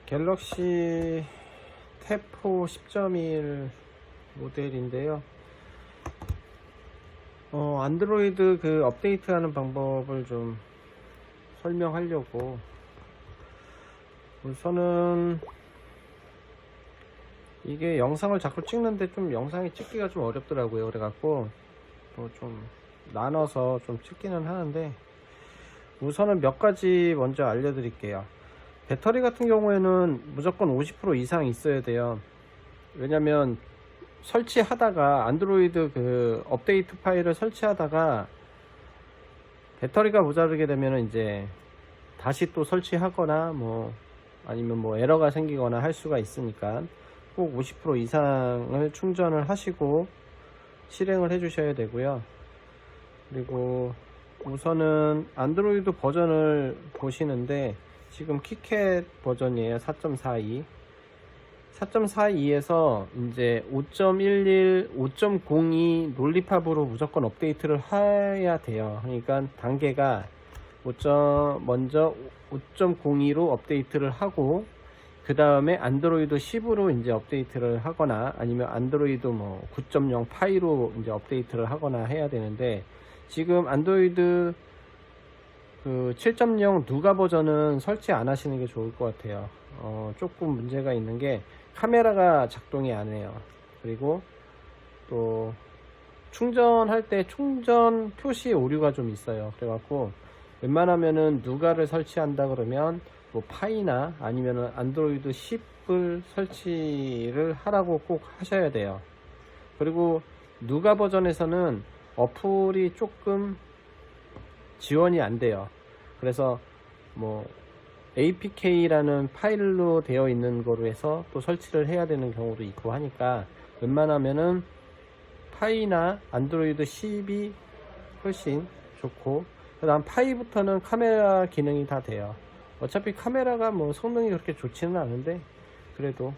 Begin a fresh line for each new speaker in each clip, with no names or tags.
갤럭시 탭4 10.1 모델인데요. 안드로이드 그 업데이트하는 방법을 좀 설명하려고, 우선은 이게 영상을 자꾸 찍는데 좀 영상이 찍기가 좀 어렵더라고요. 그래갖고 뭐 좀 나눠서 좀 찍기는 하는데, 우선은 몇 가지 먼저 알려드릴게요. 배터리 같은 경우에는 무조건 50% 이상 있어야 돼요. 왜냐면 설치하다가 안드로이드 그 업데이트 파일을 설치하다가 배터리가 모자르게 되면 이제 다시 또 설치하거나 뭐 아니면 뭐 에러가 생기거나 할 수가 있으니까 꼭 50% 이상을 충전을 하시고 실행을 해 주셔야 되고요. 그리고 우선은 안드로이드 버전을 보시는데 지금 키캣 버전이에요. 4.42. 4.42에서 이제 5.11, 5.02 롤리팝으로 무조건 업데이트를 해야 돼요. 그러니까 단계가 먼저 5.02로 업데이트를 하고, 그 다음에 안드로이드 10으로 이제 업데이트를 하거나 아니면 안드로이드 뭐 9.0 파이로 이제 업데이트를 하거나 해야 되는데, 지금 안드로이드 그 7.0 누가 버전은 설치 안 하시는 게 좋을 것 같아요. 조금 문제가 있는 게 카메라가 작동이 안 해요. 그리고 또 충전할 때 충전 표시 오류가 좀 있어요. 그래갖고 웬만하면은 누가를 설치한다 그러면 뭐 파이나 아니면은 안드로이드 10을 설치를 하라고 꼭 하셔야 돼요. 그리고 누가 버전에서는 어플이 조금 지원이 안 돼요. 그래서 뭐 APK라는 파일로 되어 있는 거로 해서 또 설치를 해야 되는 경우도 있고 하니까, 웬만하면은 파이나 안드로이드 10이 훨씬 좋고, 그 다음 파이부터는 카메라 기능이 다 돼요. 어차피 카메라가 뭐 성능이 그렇게 좋지는 않은데 그래도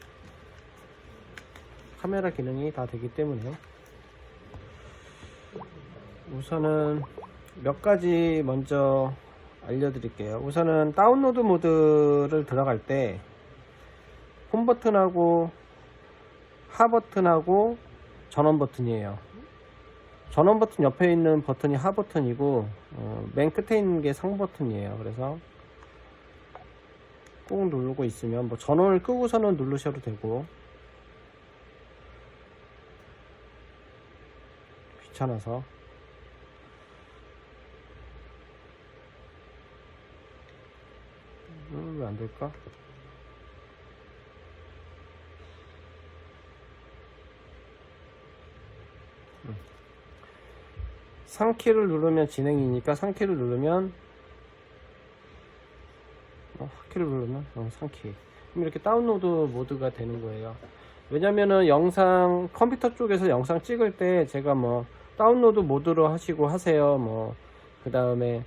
카메라 기능이 다 되기 때문에, 우선은 몇 가지 먼저 알려드릴게요. 우선은 다운로드 모드를 들어갈 때 홈 버튼하고 하 버튼하고 전원 버튼이에요. 전원 버튼 옆에 있는 버튼이 하 버튼이고, 맨 끝에 있는 게 상 버튼이에요. 그래서 꾹 누르고 있으면 뭐 전원을 끄고서는 누르셔도 되고, 귀찮아서 왜 안 될까? 상키를 누르면 진행이니까 상키를 누르면, 하키를 누르면 상키. 그럼 이렇게 다운로드 모드가 되는 거예요. 왜냐면은 컴퓨터 쪽에서 영상 찍을 때 제가 뭐 다운로드 모드로 하시고 하세요, 뭐 그 다음에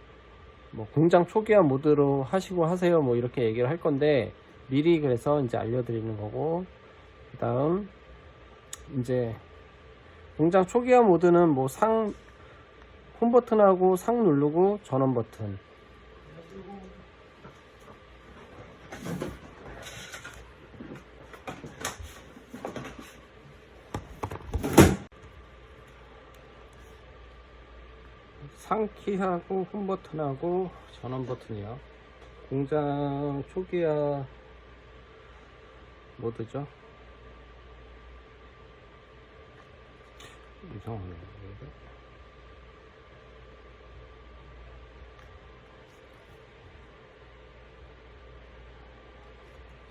뭐 공장 초기화 모드로 하시고 하세요, 뭐 이렇게 얘기를 할 건데, 미리 그래서 이제 알려드리는 거고, 그 다음 이제 공장 초기화 모드는 뭐 홈 버튼하고 상 누르고 전원 버튼, 상키하고 홈 버튼하고 전원 버튼이요. 공장 초기화 모드죠. 이상하네.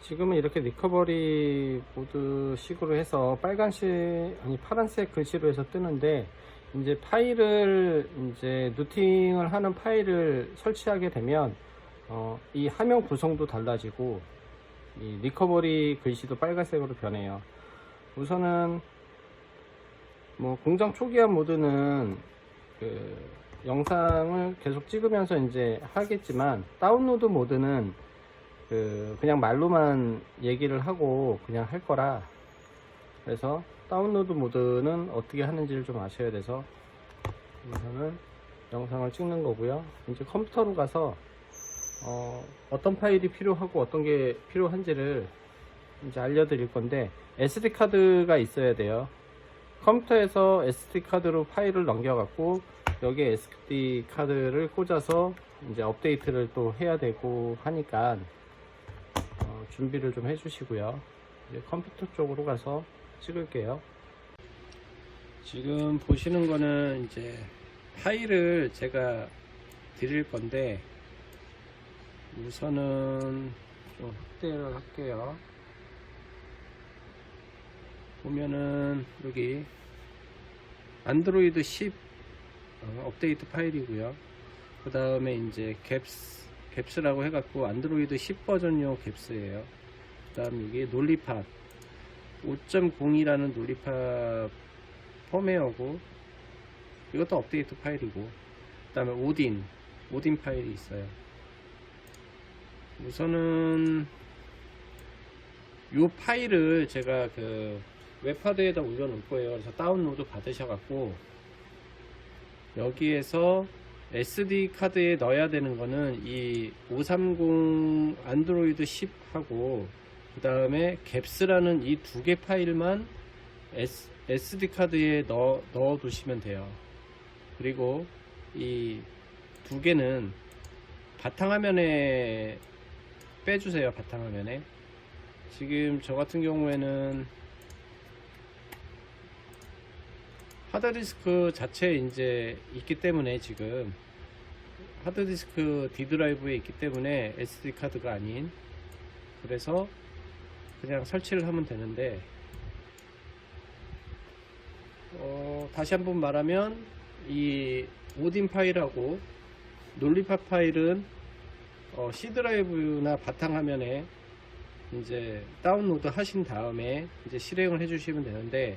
지금은 이렇게 리커버리 모드 식으로 해서 파란색 글씨로 해서 뜨는데, 이제 파일을 이제 루팅을 하는 파일을 설치하게 되면 이 화면 구성도 달라지고 이 리커버리 글씨도 빨간색으로 변해요. 우선은 뭐 공장 초기화 모드는 그 영상을 계속 찍으면서 이제 하겠지만, 다운로드 모드는 그냥 말로만 얘기를 하고 그냥 할 거라, 그래서 다운로드 모드는 어떻게 하는지를 좀 아셔야 돼서 우선은 영상을 찍는 거고요. 이제 컴퓨터로 가서 어떤 파일이 필요하고 어떤 게 필요한지를 이제 알려드릴 건데, SD 카드가 있어야 돼요. 컴퓨터에서 SD 카드로 파일을 넘겨갖고 여기에 SD 카드를 꽂아서 이제 업데이트를 또 해야 되고 하니까 준비를 좀 해주시고요. 이제 컴퓨터 쪽으로 가서 찍을게요. 지금 보시는 거는 이제 파일을 제가 드릴 건데, 우선은 좀 확대를 할게요. 보면은 여기 안드로이드 10 업데이트 파일이고요. 그 다음에 이제 갭스라고 해갖고 안드로이드 10 버전용 갭스예요. 그 다음 여기 논리팝 5.0이라는 논리팝 펌웨어고, 이것도 업데이트 파일이고, 그 다음에 오딘 파일이 있어요. 우선은 이 파일을 제가 그 웹하드에다 올려놓을 거예요. 그래서 다운로드 받으셔갖고 여기에서 SD 카드에 넣어야 되는 거는 이 530 안드로이드 10하고 그 다음에 갭스라는 이 두 개 파일만 SD 카드에 넣어 두시면 돼요. 그리고 이 두 개는 바탕화면에 빼주세요. 바탕화면에. 지금 저 같은 경우에는 하드디스크 자체에 이제 있기 때문에, 지금 하드디스크 D 드라이브에 있기 때문에 SD 카드가 아닌, 그래서 그냥 설치를 하면 되는데, 다시 한번 말하면 이 오딘 파일하고 논리팝 파일은 C 드라이브나 바탕화면에 이제 다운로드 하신 다음에 이제 실행을 해 주시면 되는데,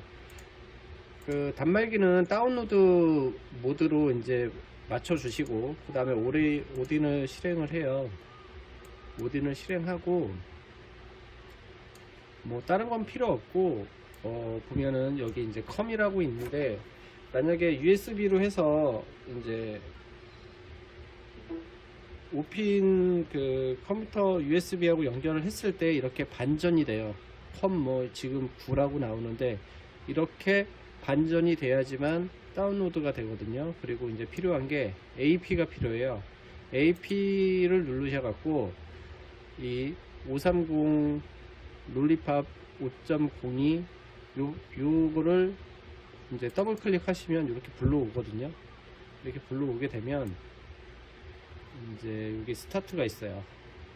그 단말기는 다운로드 모드로 이제 맞춰 주시고, 그 다음에 오딘을 실행을 해요. 오딘을 실행하고 뭐 다른 건 필요 없고, 보면은 여기 이제 컴이라고 있는데, 만약에 USB로 해서 이제 5핀 그 컴퓨터 USB하고 연결을 했을 때 이렇게 반전이 돼요. 컴 뭐 지금 9라고 나오는데 이렇게 반전이 돼야지만 다운로드가 되거든요. 그리고 이제 필요한 게 AP가 필요해요. AP를 누르셔 갖고 이 530 논리팝 5.02 요거를 이제 더블 클릭하시면 이렇게 불러오거든요. 이렇게 불러오게 되면 이제 여기 스타트가 있어요.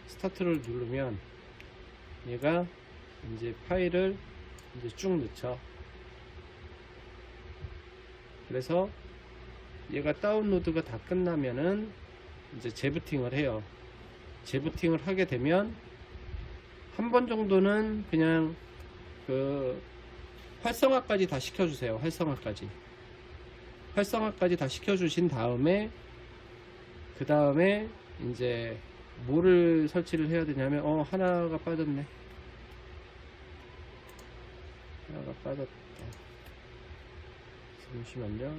스타트를 누르면 얘가 이제 파일을 이제 쭉 넣죠. 그래서 얘가 다운로드가 다 끝나면은 이제 재부팅을 해요. 재부팅을 하게 되면 한 번 정도는 그냥 그 활성화까지 다 시켜주세요. 활성화까지 다 시켜주신 다음에, 그 다음에 이제 뭐를 설치를 해야 되냐면, 하나가 빠졌네. 하나가 빠졌다. 잠시만요.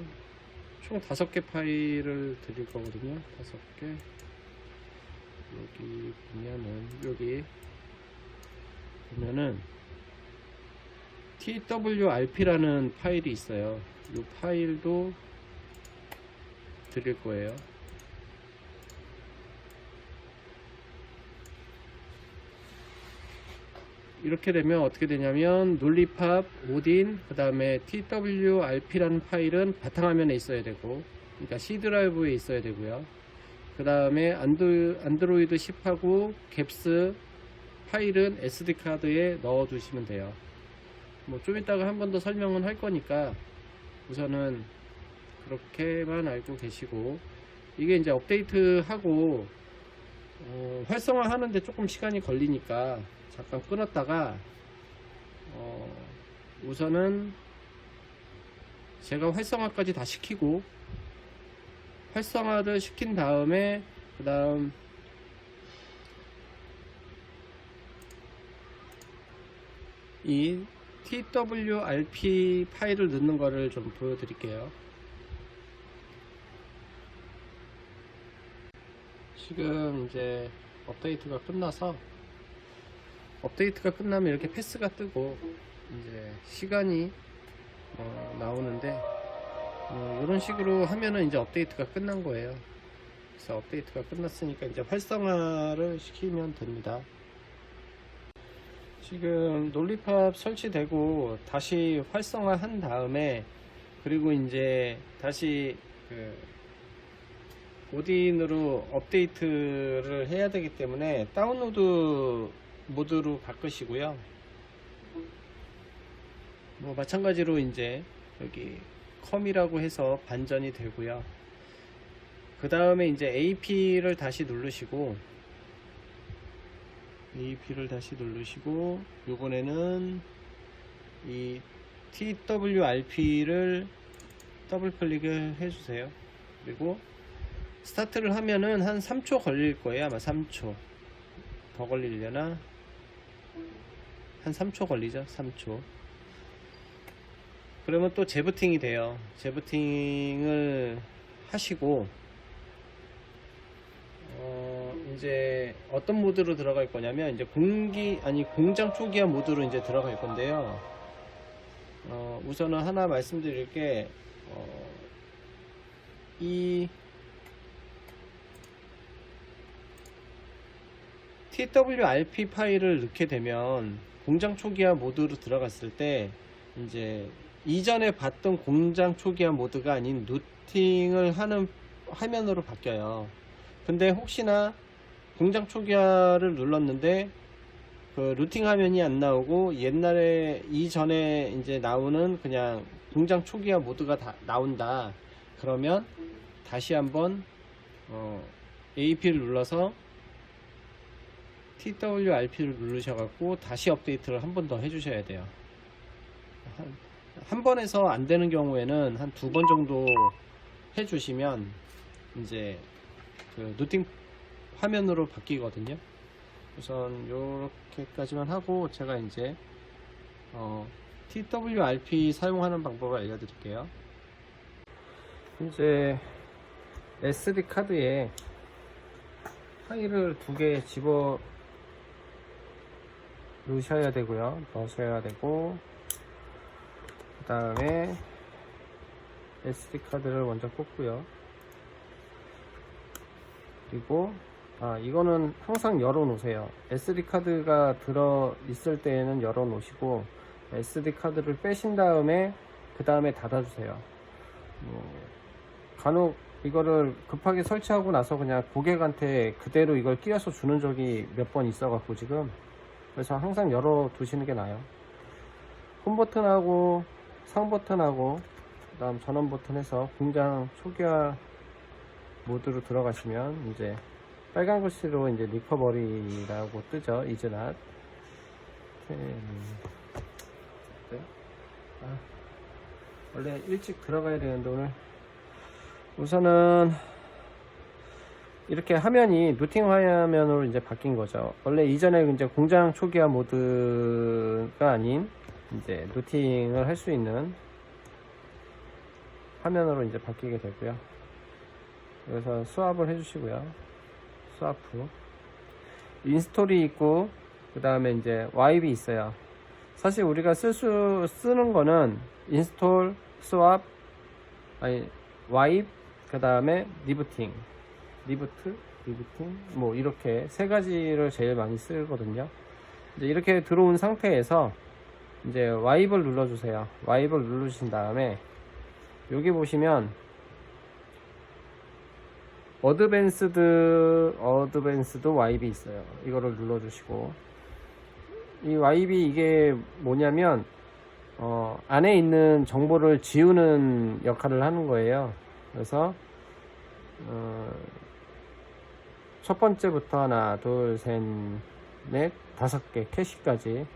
총 5개 파일을 드릴 거거든요. 5개. 여기 보면은 twrp라는 파일이 있어요. 이 파일도 드릴 거예요. 이렇게 되면 어떻게 되냐면 논리팝, 오딘, 그 다음에 twrp라는 파일은 바탕화면에 있어야 되고, 그러니까 C 드라이브에 있어야 되고요. 그 다음에 안드로이드 10하고 갭스 파일은 SD 카드에 넣어 두시면 돼요. 뭐 좀 이따가 한 번 더 설명은 할 거니까 우선은 그렇게만 알고 계시고, 이게 이제 업데이트하고 활성화 하는데 조금 시간이 걸리니까 잠깐 끊었다가 우선은 제가 활성화까지 다 시키고, 활성화를 시킨 다음에 그 다음 이 twrp 파일을 넣는 거를 좀 보여드릴게요. 지금 이제 업데이트가 끝나서, 업데이트가 끝나면 이렇게 패스가 뜨고 이제 시간이 나오는데, 이런 식으로 하면은 이제 업데이트가 끝난 거예요. 그래서 업데이트가 끝났으니까 이제 활성화를 시키면 됩니다. 지금 논리팝 설치되고 다시 활성화 한 다음에, 그리고 이제 다시 그 오딘으로 업데이트를 해야 되기 때문에 다운로드 모드로 바꾸시고요. 뭐 마찬가지로 이제 여기 컴이라고 해서 반전이 되고요. 그 다음에 이제 AP를 다시 누르시고, 요번에는 이 TWRP를 더블 클릭을 해주세요. 그리고 스타트를 하면은 한 3초 걸릴 거예요. 아마 3초. 더 걸리려나? 한 3초 걸리죠. 3초. 그러면 또 재부팅이 돼요. 재부팅을 하시고, 이제 어떤 모드로 들어갈 거냐면, 이제 공장 초기화 모드로 이제 들어갈 건데요. 우선은 하나 말씀드릴 게, 이 TWRP 파일을 넣게 되면 공장 초기화 모드로 들어갔을 때 이제 이전에 봤던 공장 초기화 모드가 아닌 루팅을 하는 화면으로 바뀌어요. 근데 혹시나 공장 초기화를 눌렀는데 그 루팅 화면이 안 나오고 옛날에 이전에 이제 나오는 그냥 공장 초기화 모드가 다 나온다. 그러면 다시 한번 AP를 눌러서 TWRP를 누르셔갖고 다시 업데이트를 한 번 더 해주셔야 돼요. 한 번에서 안 되는 경우에는 한 2번 정도 해주시면 이제 그 루팅 화면으로 바뀌거든요. 우선 이렇게까지만 하고 제가 이제 TWRP 사용하는 방법을 알려드릴게요. 이제 SD 카드에 파일을 2개 집어 넣으셔야 되고요. 넣으셔야 되고, 그 다음에 SD 카드를 먼저 꽂고요. 그리고 이거는 항상 열어 놓으세요. SD 카드가 들어 있을 때에는 열어 놓으시고, SD 카드를 빼신 다음에 그 다음에 닫아 주세요. 간혹 이거를 급하게 설치하고 나서 그냥 고객한테 그대로 이걸 끼워서 주는 적이 몇 번 있어 갖고 지금, 그래서 항상 열어 두시는 게 나아요. 홈 버튼하고 상 버튼하고 그 다음 전원 버튼 해서 공장 초기화 모드로 들어가시면 이제 빨간 글씨로 이제 리커버리라고 뜨죠. is not. 원래 일찍 들어가야 되는데 오늘 우선은 이렇게 화면이 루팅 화면으로 이제 바뀐 거죠. 원래 이전에 이제 공장 초기화 모드가 아닌 이제 루팅을 할 수 있는 화면으로 이제 바뀌게 되고요. 그래서 수압을 해주시고요. 수압프 인스톨이 있고, 그 다음에 이제 와입이 있어요. 사실 우리가 쓰는 거는 인스톨, 수압, 와입, 그 다음에 리부팅, 리부팅 뭐 이렇게 3가지를 제일 많이 쓰거든요. 이제 이렇게 들어온 상태에서 이제 와입을 눌러주세요. 와입을 누르신 다음에 여기 보시면 어드밴스드 와입이 있어요. 이거를 눌러주시고, 이 와입이 이게 뭐냐면 안에 있는 정보를 지우는 역할을 하는 거예요. 그래서 첫 번째부터 하나, 둘, 셋, 넷, 5개 캐시까지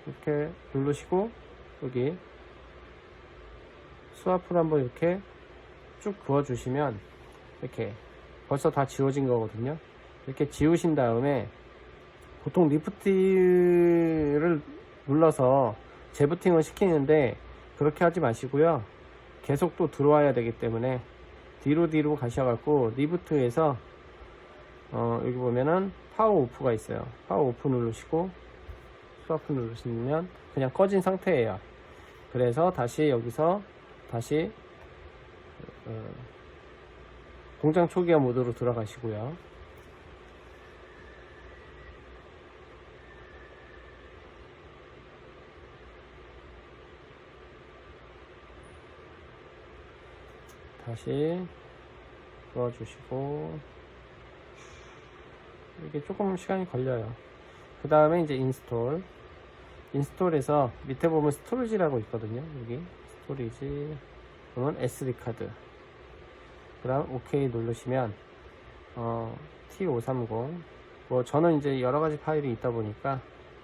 이렇게 누르시고, 여기 수압을 한번 이렇게 쭉 그어 주시면 이렇게 벌써 다 지워진 거거든요. 이렇게 지우신 다음에 보통 리프트를 눌러서 재부팅을 시키는데 그렇게 하지 마시고요. 계속 또 들어와야 되기 때문에 뒤로 가셔갖고 리부트에서 여기 보면은 파워 오프가 있어요. 파워 오프 누르시고 스와프 누르시면 그냥 꺼진 상태예요. 그래서 다시 여기서 다시 공장 초기화 모드로 들어가시고요. 다시 넣어주시고, 이게 조금 시간이 걸려요. 그 다음에 이제 인스톨에서 밑에 보면 스토리지라고 있거든요. 여기 스토리지 보면 SD카드, 그 다음 OK 누르시면 T530, 뭐 저는 이제 여러가지 파일이 있다 보니까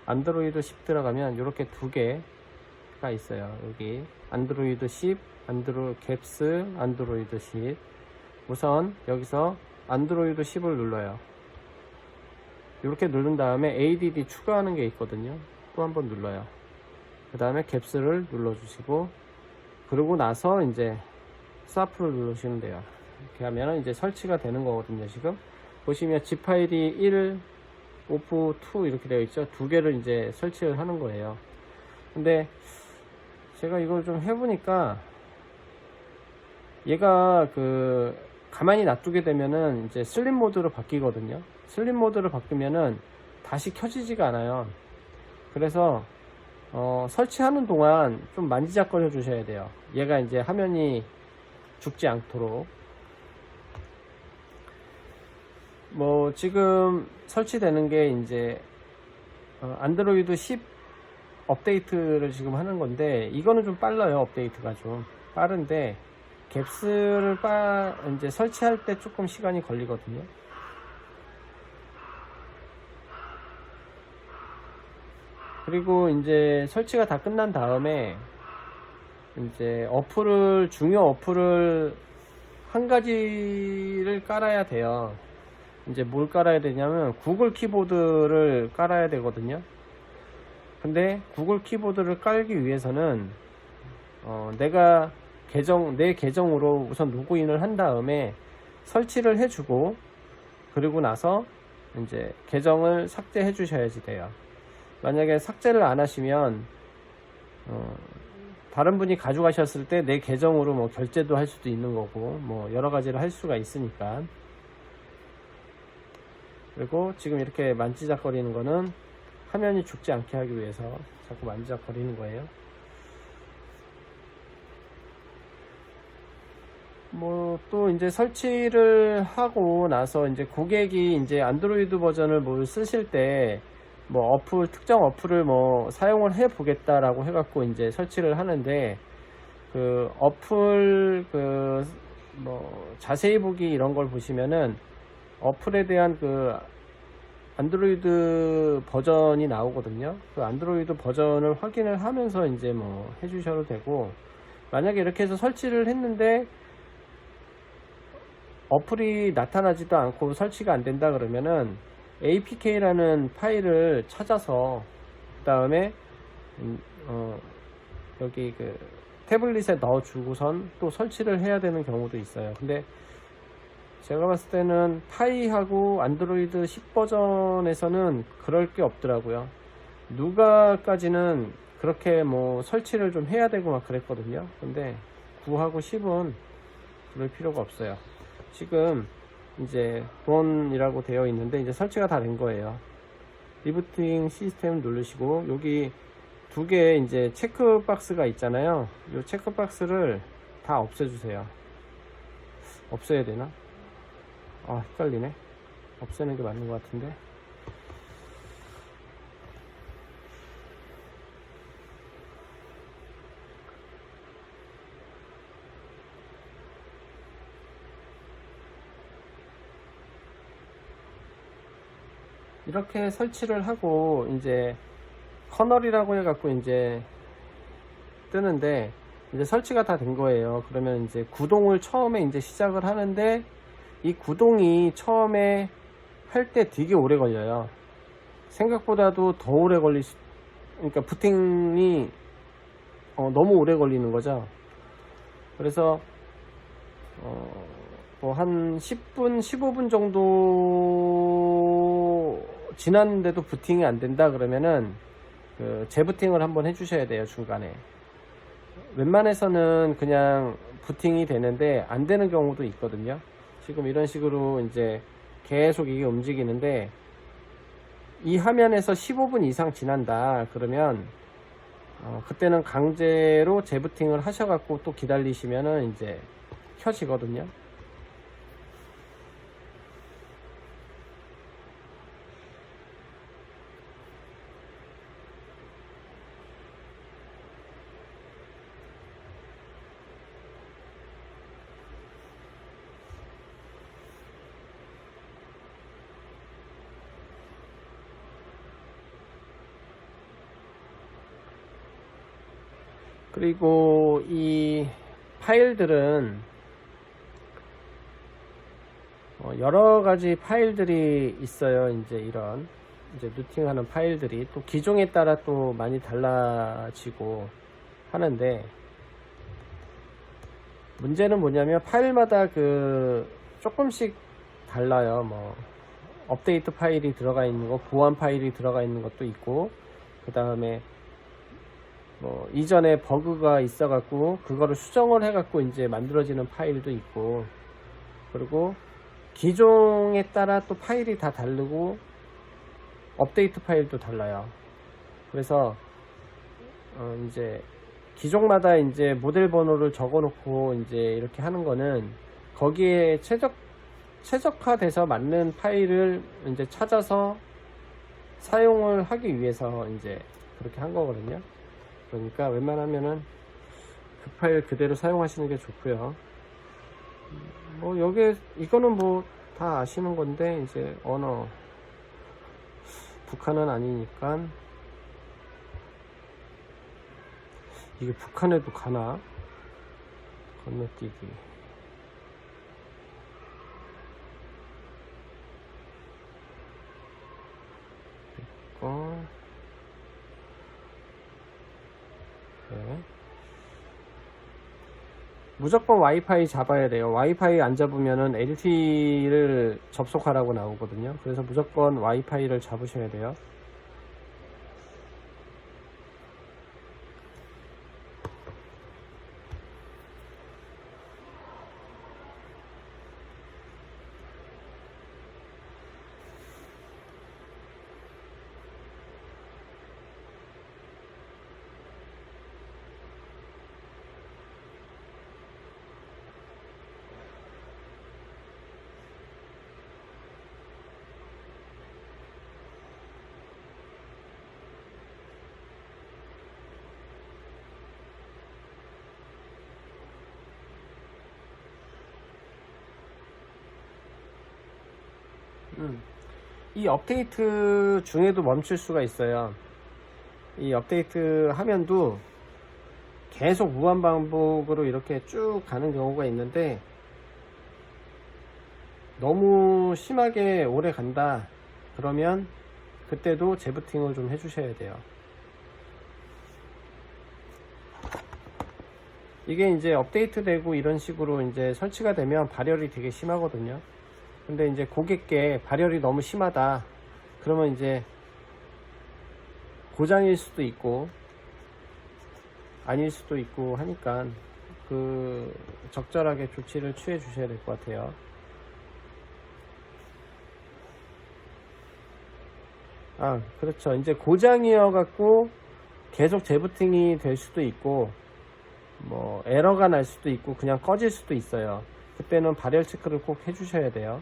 안드로이드 10 들어가면 이렇게 두 개가 있어요. 여기 안드로이드 10, 갭스 안드로이드 10. 우선 여기서 안드로이드 10을 눌러요. 이렇게 누른 다음에 ADD 추가하는 게 있거든요. 또 한번 눌러요. 그 다음에 갭스를 눌러주시고, 그러고 나서 이제 스와프를 누르시면 돼요. 이렇게 하면 이제 설치가 되는 거거든요. 지금 보시면 zip 파일이 1, 오프 2 이렇게 되어 있죠. 두 개를 이제 설치를 하는 거예요. 근데 제가 이걸 좀 해보니까 얘가 가만히 놔두게 되면은 이제 슬립 모드로 바뀌거든요. 슬립 모드로 바뀌면은 다시 켜지지가 않아요. 그래서 설치하는 동안 좀 만지작거려 주셔야 돼요. 얘가 이제 화면이 죽지 않도록. 뭐 지금 설치되는 게 이제 안드로이드 10 업데이트를 지금 하는 건데, 이거는 좀 빨라요. 업데이트가 좀 빠른데 갭스를 이제 설치할 때 조금 시간이 걸리거든요. 그리고 이제 설치가 다 끝난 다음에 이제 중요 어플을 한 가지를 깔아야 돼요. 이제 뭘 깔아야 되냐면 구글 키보드를 깔아야 되거든요. 근데 구글 키보드를 깔기 위해서는 내 계정으로 우선 로그인을 한 다음에 설치를 해주고, 그리고 나서 이제 계정을 삭제해 주셔야지 돼요. 만약에 삭제를 안 하시면 다른 분이 가져가셨을 때 내 계정으로 뭐 결제도 할 수도 있는 거고, 뭐 여러 가지를 할 수가 있으니까. 그리고 지금 이렇게 만지작거리는 거는 화면이 죽지 않게 하기 위해서 자꾸 만지작거리는 거예요. 뭐 또 이제 설치를 하고 나서 이제 고객이 이제 안드로이드 버전을 뭘 쓰실 때 뭐 특정 어플을 뭐 사용을 해 보겠다라고 해갖고 이제 설치를 하는데, 어플 뭐 자세히 보기 이런 걸 보시면은 어플에 대한 안드로이드 버전이 나오거든요. 안드로이드 버전을 확인을 하면서 이제 뭐 해주셔도 되고, 만약에 이렇게 해서 설치를 했는데 어플이 나타나지도 않고 설치가 안 된다 그러면은 apk라는 파일을 찾아서 그 다음에 여기 태블릿에 넣어주고선 또 설치를 해야 되는 경우도 있어요. 근데 제가 봤을 때는 파이하고 안드로이드 10 버전에서는 그럴 게 없더라고요. 누가까지는 그렇게 뭐 설치를 좀 해야 되고 막 그랬거든요. 근데 9하고 10은 그럴 필요가 없어요. 지금 이제 론이라고 되어 있는데 이제 설치가 다 된 거예요. 리부팅 시스템 누르시고, 여기 두 개 이제 체크박스가 있잖아요. 이 체크박스를 다 없애주세요. 없애야 되나? 헷갈리네. 없애는 게 맞는 것 같은데. 이렇게 설치를 하고 이제 커널이라고 해갖고 이제 뜨는데, 이제 설치가 다 된 거예요. 그러면 이제 구동을 처음에 이제 시작을 하는데, 이 구동이 처음에 할 때 되게 오래 걸려요. 생각보다도 더 오래 그러니까 부팅이 너무 오래 걸리는 거죠. 그래서 뭐 한 10분 15분 정도 지났는데도 부팅이 안 된다 그러면은 그 재부팅을 한번 해 주셔야 돼요. 중간에 웬만해서는 그냥 부팅이 되는데 안 되는 경우도 있거든요. 지금 이런 식으로 이제 계속 이게 움직이는데 이 화면에서 15분 이상 지난다 그러면 그때는 강제로 재부팅을 하셔갖고 또 기다리시면은 이제 켜지거든요. 그리고 이 파일들은 여러 가지 파일들이 있어요. 이제 이런 이제 루팅하는 파일들이 또 기종에 따라 또 많이 달라지고 하는데, 문제는 뭐냐면 파일마다 그 조금씩 달라요. 뭐 업데이트 파일이 들어가 있는 거, 보안 파일이 들어가 있는 것도 있고, 그 다음에 뭐 이전에 버그가 있어 갖고 그거를 수정을 해 갖고 이제 만들어지는 파일도 있고, 그리고 기종에 따라 또 파일이 다 다르고 업데이트 파일도 달라요. 그래서 이제 기종마다 이제 모델 번호를 적어 놓고 이제 이렇게 하는 거는 거기에 최적화돼서 맞는 파일을 이제 찾아서 사용을 하기 위해서 이제 그렇게 한 거거든요. 그러니까 웬만하면은 그 파일 그대로 사용하시는 게 좋고요. 뭐 여기 이거는 뭐 다 아시는 건데, 이제 언어 북한은 아니니까 이게 북한에도 가나? 건너뛰기. 됐고. 네. 무조건 와이파이 잡아야 돼요. 와이파이 안 잡으면은 LTE를 접속하라고 나오거든요. 그래서 무조건 와이파이를 잡으셔야 돼요. 이 업데이트 중에도 멈출 수가 있어요. 이 업데이트 하면도 계속 무한반복으로 이렇게 쭉 가는 경우가 있는데, 너무 심하게 오래 간다 그러면 그때도 재부팅을 좀 해주셔야 돼요. 이게 이제 업데이트 되고 이런 식으로 이제 설치가 되면 발열이 되게 심하거든요. 근데 이제 고객께 발열이 너무 심하다 그러면 이제 고장일 수도 있고 아닐 수도 있고 하니까 그 적절하게 조치를 취해 주셔야 될 것 같아요. 그렇죠. 이제 고장이어 갖고 계속 재부팅이 될 수도 있고, 뭐 에러가 날 수도 있고 그냥 꺼질 수도 있어요. 그때는 발열 체크를 꼭 해주셔야 돼요.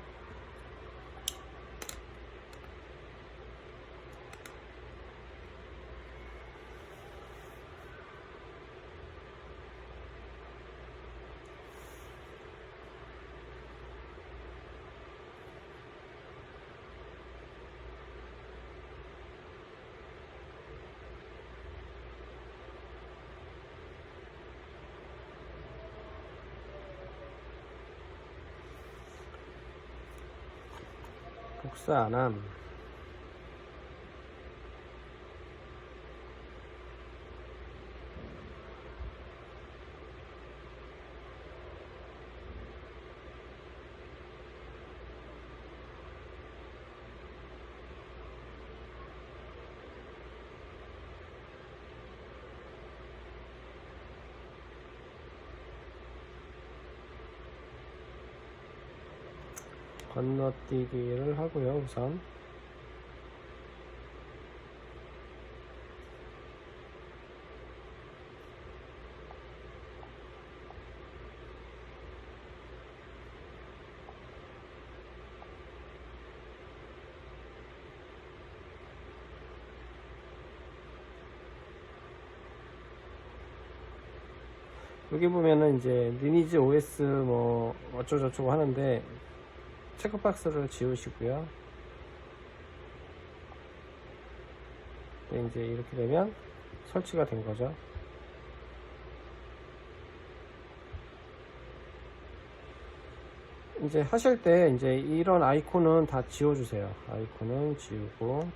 복사 안함. 건너뛰기를 하고요. 우선 여기 보면은 이제 리니지 OS 뭐 어쩌고저쩌고 하는데 체크박스를 지우시고요. 이제 이렇게 되면 설치가 된 거죠. 이제 하실 때 이제 이런 아이콘은 다 지워주세요. 아이콘은 지우고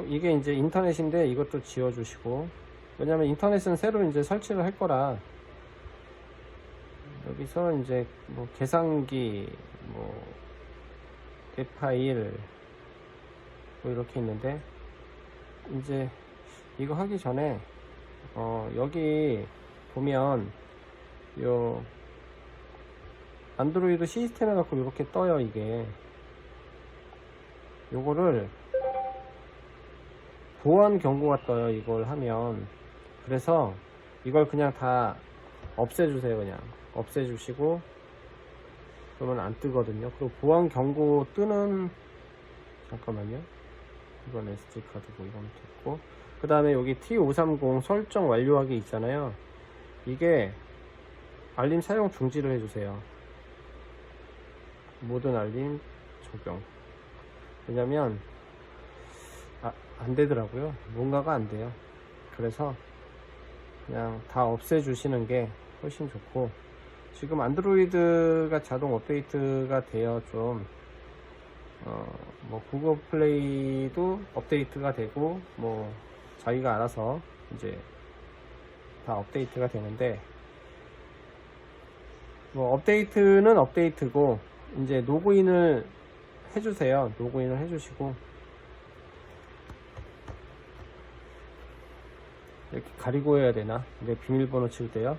이게 이제 인터넷인데 이것도 지워주시고, 왜냐면 인터넷은 새로 이제 설치를 할 거라 여기서 이제 뭐 계산기 뭐 웹파일 뭐 이렇게 있는데, 이제 이거 하기 전에 여기 보면 요 안드로이드 시스템에 갖고 이렇게 떠요. 이게 요거를 보안 경고가 떠요, 이걸 하면. 그래서 이걸 그냥 다 없애주세요. 그냥 없애주시고, 그러면 안 뜨거든요. 그리고 보안 경고 뜨는, 잠깐만요, 이건 SD카드고 이건 됐고, 그 다음에 여기 T530 설정 완료하기 있잖아요. 이게 알림 사용 중지를 해주세요. 모든 알림 적용. 왜냐면 안 되더라고요. 뭔가가 안 돼요. 그래서 그냥 다 없애 주시는 게 훨씬 좋고, 지금 안드로이드가 자동 업데이트가 되어 좀 뭐 구글 플레이도 업데이트가 되고, 뭐 자기가 알아서 이제 다 업데이트가 되는데, 뭐 업데이트는 업데이트고, 이제 로그인을 해주세요. 로그인을 해주시고, 이렇게 가리고 해야 되나? 이제 비밀번호 칠 때요.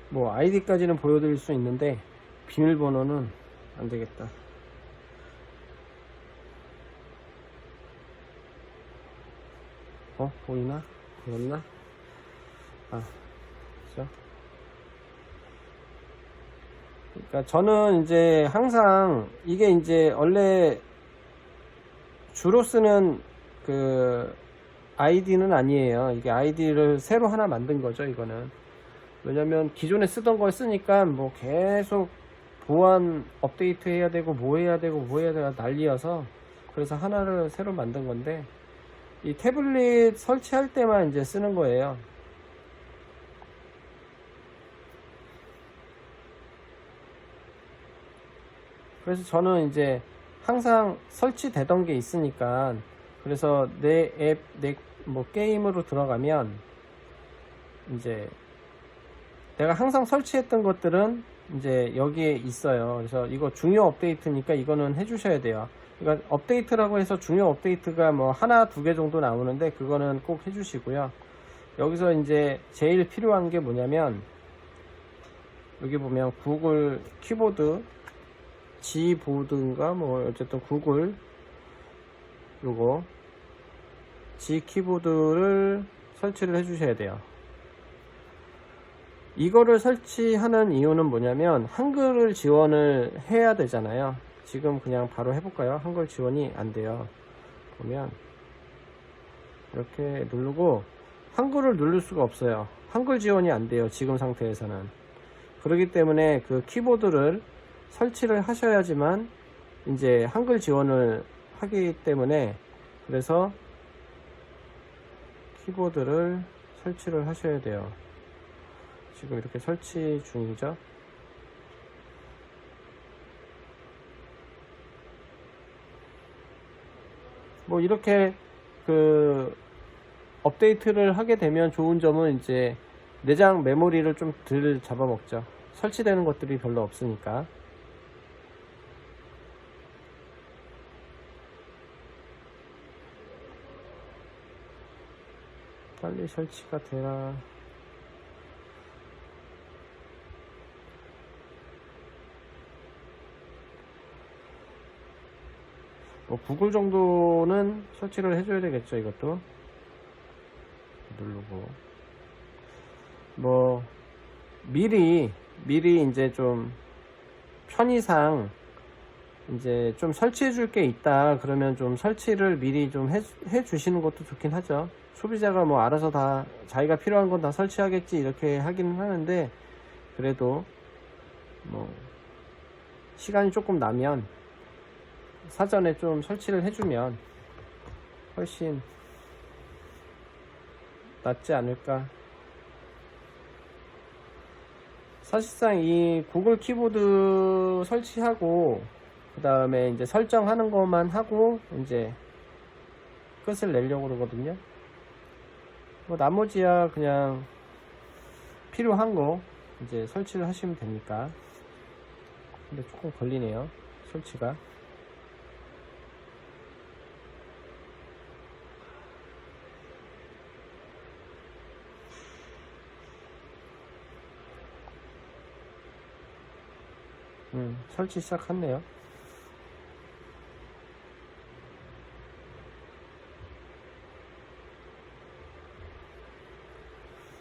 뭐 아이디까지는 보여드릴 수 있는데 비밀번호는 안 되겠다. 보이나? 보였나? 그죠? 그러니까 저는 이제 항상 이게 이제 원래 주로 쓰는 그 아이디는 아니에요. 이게 아이디를 새로 하나 만든 거죠, 이거는. 왜냐면 기존에 쓰던 걸 쓰니까 뭐 계속 보안 업데이트 해야 되고 뭐 해야 되고 뭐 해야 되고 난리여서, 그래서 하나를 새로 만든 건데, 이 태블릿 설치할 때만 이제 쓰는 거예요. 그래서 저는 이제 항상 설치되던 게 있으니까, 그래서 내 앱, 내 뭐 게임으로 들어가면 이제 내가 항상 설치했던 것들은 이제 여기에 있어요. 그래서 이거 중요 업데이트니까 이거는 해주셔야 돼요. 그러니까 업데이트라고 해서 중요 업데이트가 뭐 하나 두 개 정도 나오는데 그거는 꼭 해주시고요. 여기서 이제 제일 필요한 게 뭐냐면, 여기 보면 구글 키보드 G보드인가 뭐 어쨌든 구글 요거 G 키보드를 설치를 해주셔야 돼요. 이거를 설치하는 이유는 뭐냐면 한글을 지원을 해야 되잖아요. 지금 그냥 바로 해볼까요? 한글 지원이 안 돼요. 보면 이렇게 누르고 한글을 누를 수가 없어요. 한글 지원이 안 돼요, 지금 상태에서는. 그렇기 때문에 그 키보드를 설치를 하셔야지만 이제 한글 지원을 하기 때문에, 그래서 키보드를 설치를 하셔야 돼요. 지금 이렇게 설치 중이죠. 뭐 이렇게 그 업데이트를 하게 되면 좋은 점은 이제 내장 메모리를 좀 덜 잡아먹죠. 설치되는 것들이 별로 없으니까. 빨리 설치가 되라. 뭐 구글 정도는 설치를 해줘야 되겠죠. 이것도 누르고 뭐 미리 이제 좀 편의상 이제 좀 설치해 줄 게 있다 그러면 좀 설치를 미리 좀 해 주시는 것도 좋긴 하죠. 소비자가 뭐 알아서 다 자기가 필요한 건 다 설치하겠지 이렇게 하기는 하는데, 그래도 뭐 시간이 조금 나면 사전에 좀 설치를 해주면 훨씬 낫지 않을까. 사실상 이 구글 키보드 설치하고 그 다음에 이제 설정하는 것만 하고 이제 끝을 내려고 그러거든요. 뭐 나머지야 그냥 필요한 거 이제 설치를 하시면 되니까. 근데 조금 걸리네요, 설치가. 설치 시작했네요.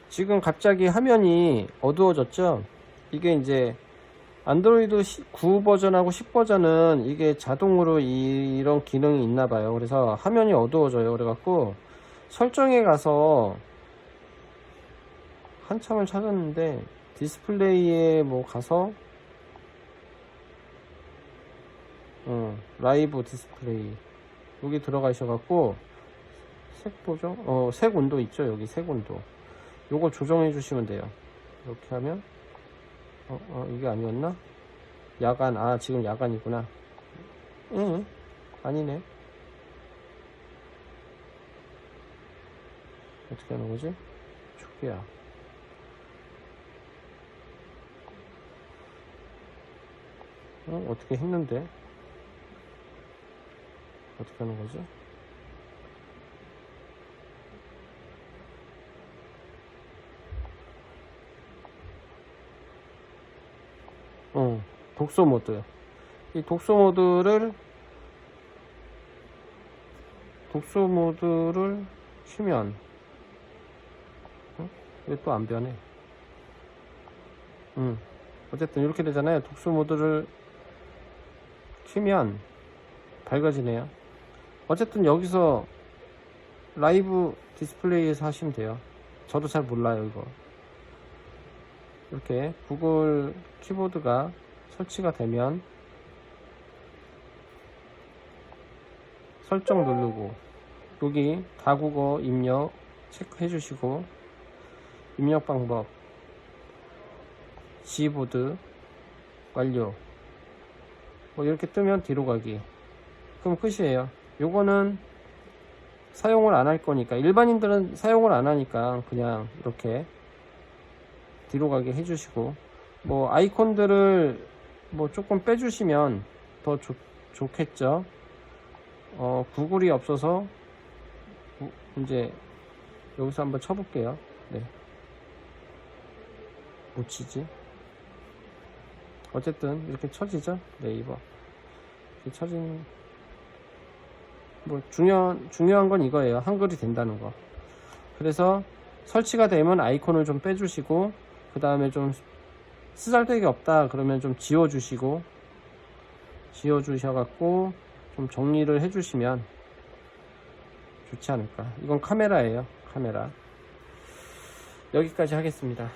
지금 갑자기 화면이 어두워졌죠. 이게 이제 안드로이드 9 버전하고 10 버전은 이게 자동으로 이런 기능이 있나봐요. 그래서 화면이 어두워져요. 그래갖고 설정에 가서 한참을 찾았는데 디스플레이에 뭐 가서 라이브 디스플레이 여기 들어가셔갖고 색 보정, 색 온도 있죠. 여기 색 온도 요거 조정해 주시면 돼요. 이렇게 하면 이게 아니었나? 야간, 지금 야간이구나. 아니네. 어떻게 하는 거지? 초기야. 어떻게 했는데? 어떻게 하는 거지? 독서 모드. 이 독서 모드를 키면 왜 또 안 변해? 어쨌든 이렇게 되잖아요. 독서 모드를 키면 밝아지네요. 어쨌든 여기서 라이브 디스플레이에서 하시면 돼요. 저도 잘 몰라요 이거. 이렇게 구글 키보드가 설치가 되면 설정 누르고 여기 다국어 입력 체크해 주시고 입력 방법 G보드 완료 뭐 이렇게 뜨면 뒤로 가기. 그럼 끝이에요. 요거는 사용을 안 할 거니까, 일반인들은 사용을 안 하니까 그냥 이렇게 뒤로 가게 해주시고, 뭐 아이콘들을 뭐 조금 빼주시면 더 좋겠죠. 구글이 없어서 이제 여기서 한번 쳐볼게요. 네, 못 치지. 어쨌든 이렇게 쳐지죠. 네이버 이렇게 쳐진. 뭐 중요한 건 이거예요. 한글이 된다는 거. 그래서 설치가 되면 아이콘을 좀 빼주시고, 그 다음에 좀 쓰잘데기 없다 그러면 좀 지워주시고, 지워주셔갖고 좀 정리를 해주시면 좋지 않을까. 이건 카메라예요. 카메라. 여기까지 하겠습니다.